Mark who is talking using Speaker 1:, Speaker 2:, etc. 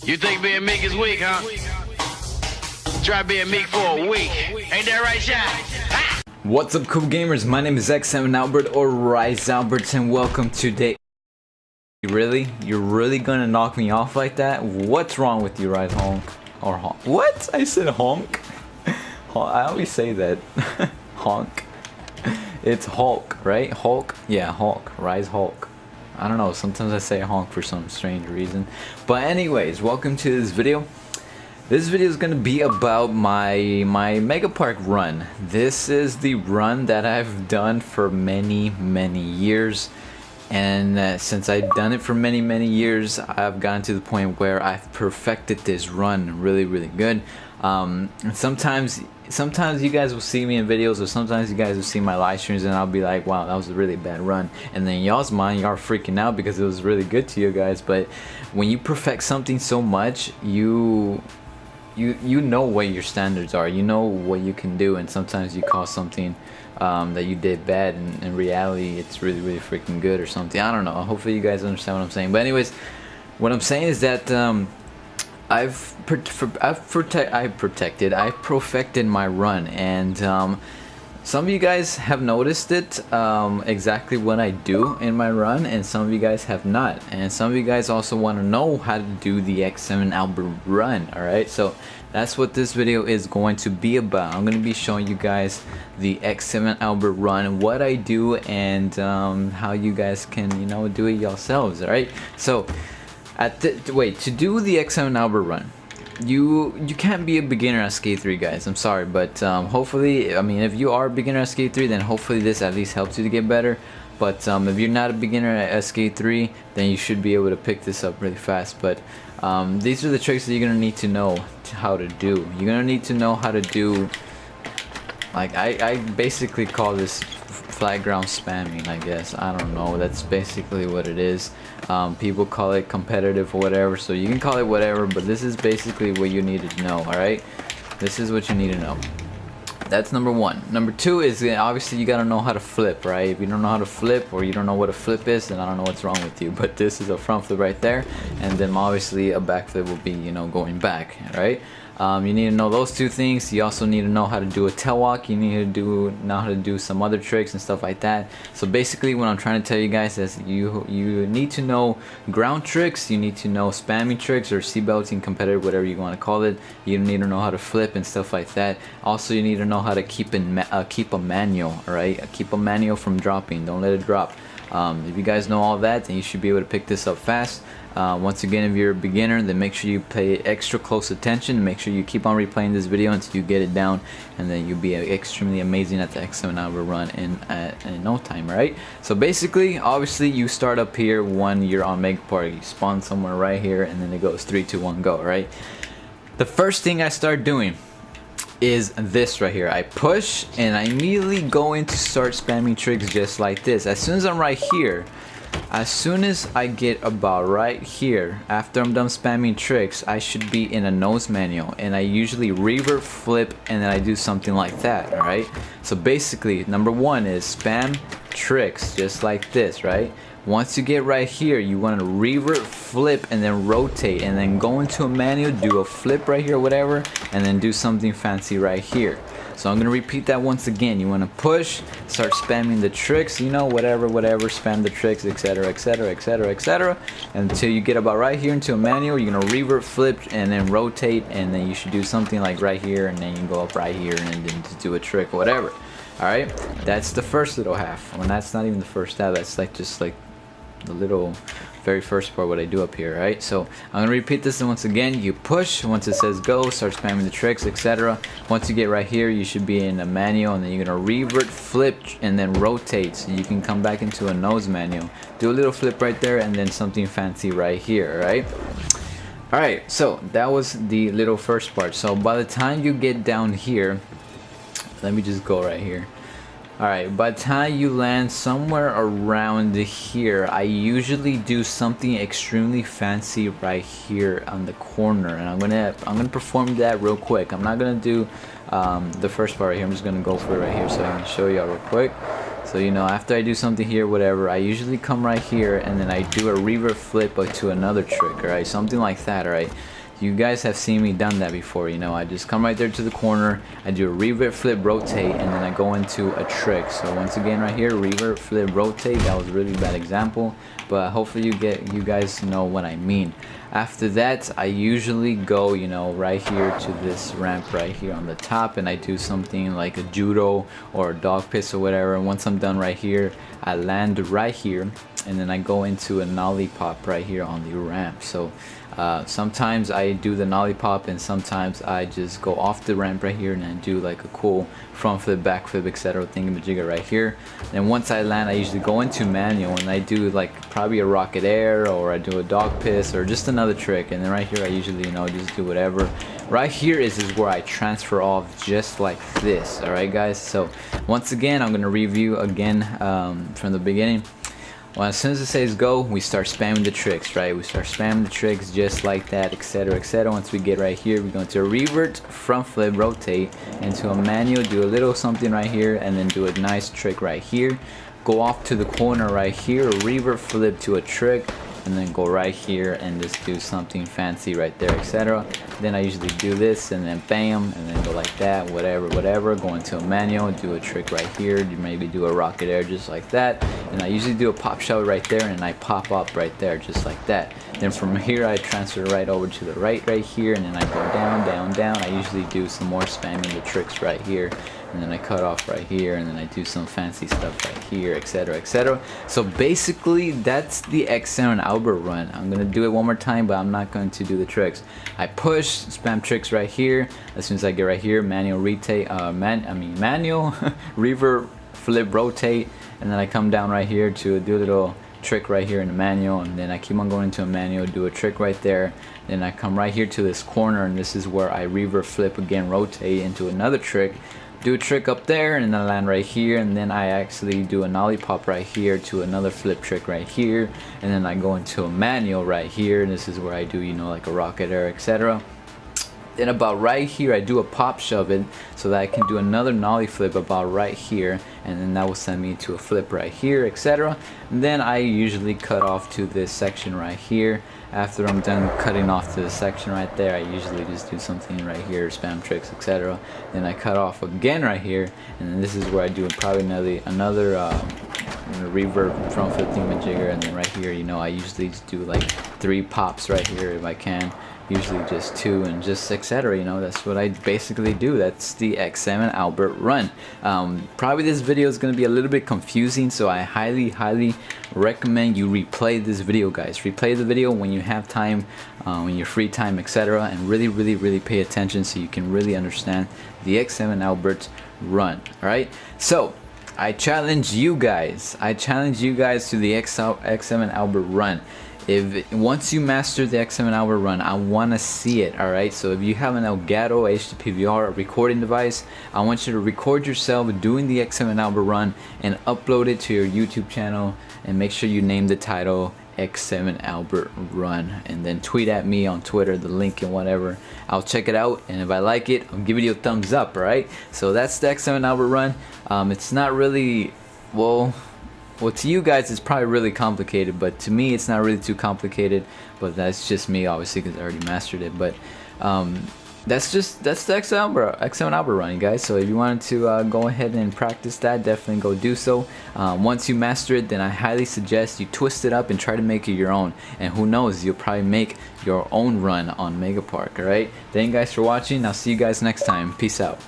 Speaker 1: You think being meek is weak, huh? Try being meek for a week. Ain't that right, Shy? Ah!
Speaker 2: What's up, cool gamers? My name is X7Albert or Ufjuudjyd, and welcome to day. Really? You're really gonna knock me off like that? What's wrong with you, right, honk? Or honk? What? I said honk. I always say that. Honk. It's Hulk, right? Hulk? Yeah, Hulk. Rise Hulk. I don't know, sometimes I say honk for some strange reason. But anyways, welcome to this video. This video is going to be about my Mega Park run. This is the run that I've done for many years. And since I've done it for many years, I've gotten to the point where I've perfected this run really good. Sometimes you guys will see me in videos, or sometimes you guys will see my live streams and I'll be like, wow, that was a really bad run, and then y'all's mind, y'all are freaking out because it was really good to you guys. But when you perfect something so much, you know what your standards are, you know what you can do, and sometimes you call something that you did bad, and in reality it's really freaking good or something. I don't know, hopefully you guys understand what I'm saying. But anyways, what I'm saying is that I've perfected my run, and some of you guys have noticed it, exactly what I do in my run, and some of you guys have not, and some of you guys also want to know how to do the X7Albert run. Alright, so that's what this video is going to be about. I'm going to be showing you guys the X7Albert run, what I do, and how you guys can, you know, do it yourselves. Alright, so to do the X7Albert run, you can't be a beginner at Skate 3, guys. I'm sorry, but hopefully, I mean, if you are a beginner at Skate 3, then hopefully this at least helps you to get better. But if you're not a beginner at Skate 3, then you should be able to pick this up really fast. But these are the tricks that you're gonna need to know how to do. You're gonna need to know how to do, like, I basically call this flat ground spamming, I guess. I don't know, that's basically what it is. People call it competitive or whatever, so you can call it whatever, but this is basically what you need to know. Alright, this is what you need to know. That's number one. Number two is, obviously you gotta know how to flip, right? If you don't know how to flip, or you don't know what a flip is, then I don't know what's wrong with you. But this is a front flip right there, and then obviously a back flip will be, you know, going back. Right? You need to know those two things. You also need to know how to do a tail walk. You need to know how to do some other tricks and stuff like that. So basically what I'm trying to tell you guys is you need to know ground tricks, you need to know spamming tricks, or seatbelting, competitive, whatever you want to call it. You need to know how to flip and stuff like that. Also, you need to know how to keep a manual. Alright, keep a manual from dropping. Don't let it drop. If you guys know all that, then you should be able to pick this up fast. Once again, if you're a beginner, then make sure you pay extra close attention. Make sure you keep on replaying this video until you get it down, and then you'll be extremely amazing at the X7Albert run in no time. Right? So basically, obviously, you start up here when you're on Mega Park. You spawn somewhere right here, and then it goes 3, 2, 1, go. Right? The first thing I start doing is this right here. I push, and I immediately go in to start spamming tricks just like this. As soon as I'm right here, as soon as I get about right here, after I'm done spamming tricks, I should be in a nose manual, and I usually revert flip, and then I do something like that. Alright, so basically number one is spam tricks just like this. Right? Once you get right here, you want to revert flip and then rotate, and then go into a manual, do a flip right here, whatever, and then do something fancy right here. So I'm gonna repeat that once again. You want to push, start spamming the tricks, you know, whatever, spam the tricks, etc, until you get about right here into a manual. You're gonna revert flip and then rotate, and then you should do something like right here, and then you go up right here, and then just do a trick or whatever. Alright, that's the first little half. Well, that's not even the first half, that's like just like the little very first part what I do up here. Right? So I'm gonna repeat this once again. You push, once it says go, start spamming the tricks, etc. Once you get right here, you should be in a manual, and then you're gonna revert flip and then rotate, so you can come back into a nose manual, do a little flip right there, and then something fancy right here. Right? Alright, so that was the little first part. So by the time you get down here, let me just go right here. Alright, by the time you land somewhere around here, I usually do something extremely fancy right here on the corner, and I'm gonna perform that real quick. I'm not gonna do the first part right here. I'm just gonna go for it right here so I can show y'all real quick. So you know, after I do something here, whatever, I usually come right here and then I do a revert flip to another trick, alright, something like that, alright. You guys have seen me done that before, you know, I just come right there to the corner, I do a revert flip rotate, and then I go into a trick. So once again right here, revert flip rotate. That was a really bad example, but hopefully you guys know what I mean. After that, I usually go, you know, right here to this ramp right here on the top, and I do something like a judo or a dog piss or whatever. And once I'm done right here, I land right here, and then I go into a nollie pop right here on the ramp. So sometimes I do the nollie pop, and sometimes I just go off the ramp right here and I do like a cool front flip, back flip, etc. thingamajigger right here. And once I land, I usually go into manual and I do like probably a rocket air, or I do a dog piss, or just another trick. And then right here I usually, you know, just do whatever. Right here is where I transfer off just like this. Alright guys, so once again I'm gonna review again from the beginning. Well, as soon as it says go, we start spamming the tricks, right? We start spamming the tricks just like that, etc, etc. Once we get right here, we're going to revert, front flip, rotate into a manual, do a little something right here, and then do a nice trick right here. Go off to the corner right here, revert flip to a trick, and then go right here and just do something fancy right there, etc. Then I usually do this and then bam, and then go like that, whatever, go into a manual, do a trick right here, maybe do a rocket air just like that, and I usually do a pop shot right there, and I pop up right there just like that. Then from here I transfer right over to the right here, and then I go down. I usually do some more spamming the tricks right here, and then I cut off right here, and then I do some fancy stuff right here, etc, etc. So basically that's the X7Albert run. I'm gonna do it one more time, but I'm not going to do the tricks. I push, spam tricks right here. As soon as I get right here, manual rotate, manual revert flip rotate, and then I come down right here to do a little trick right here in the manual, and then I keep on going into a manual, do a trick right there. Then I come right here to this corner, and this is where I revert flip again, rotate into another trick, do a trick up there, and then I land right here, and then I actually do a nollie pop right here to another flip trick right here, and then I go into a manual right here, and this is where I do, you know, like a rocket air, etc. Then about right here I do a pop shove it so that I can do another nollie flip about right here, and then that will send me to a flip right here, etc. And then I usually cut off to this section right here. After I'm done cutting off to the section right there, I usually just do something right here, spam tricks, etc. Then I cut off again right here, and then this is where I do probably another revert front flip thingamajigger. And then right here, you know, I usually just do like 3 pops right here if I can. Usually just 2 and just etc. You know, that's what I basically do. That's the X7Albert run. Probably this video is going to be a little bit confusing, so I highly recommend you replay this video, guys. Replay the video when you have time, when you're free time, etc. And really pay attention so you can really understand the X7Albert run. Alright, so I challenge you guys to the X7Albert run. If once you master the X7Albert run, I want to see it. Alright, so if you have an Elgato H2PVR recording device, I want you to record yourself doing the X7Albert run and upload it to your YouTube channel, and make sure you name the title X7Albert run, and then tweet at me on Twitter the link and whatever. I'll check it out, and if I like it, I'll give you a thumbs up. Alright, so that's the X7Albert run. It's not really, well, to you guys it's probably really complicated, but to me it's not really too complicated. But that's just me, obviously, because I already mastered it. But that's the X7Albert run, guys. So if you wanted to go ahead and practice that, definitely go do so. Once you master it, then I highly suggest you twist it up and try to make it your own, and who knows, you'll probably make your own run on Megapark. Alright, thank you guys for watching. I'll see you guys next time. Peace out.